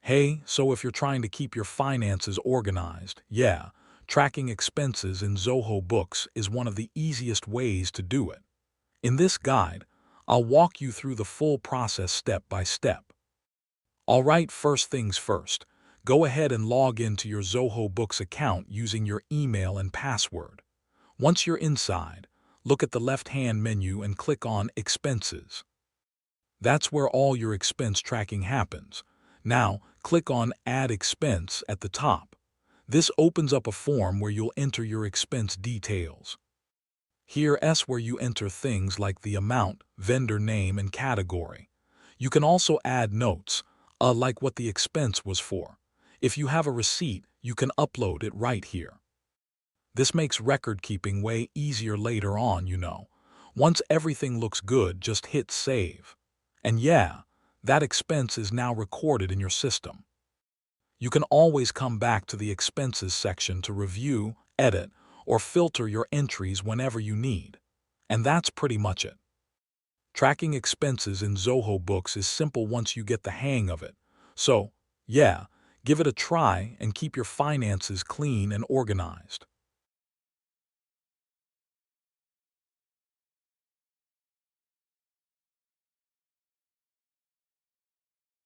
Hey, so if you're trying to keep your finances organized, yeah, tracking expenses in Zoho Books is one of the easiest ways to do it. In this guide, I'll walk you through the full process step by step. Alright, first things first, go ahead and log into your Zoho Books account using your email and password. Once you're inside, look at the left-hand menu and click on Expenses. That's where all your expense tracking happens. Now, click on Add Expense at the top. This opens up a form where you'll enter your expense details. Here's where you enter things like the amount, vendor name, and category. You can also add notes, like what the expense was for. If you have a receipt, you can upload it right here. This makes record keeping way easier later on. Once everything looks good, just hit Save. And yeah, that expense is now recorded in your system. You can always come back to the Expenses section to review, edit, or filter your entries whenever you need. And that's pretty much it. Tracking expenses in Zoho Books is simple once you get the hang of it. So, yeah, give it a try and keep your finances clean and organized.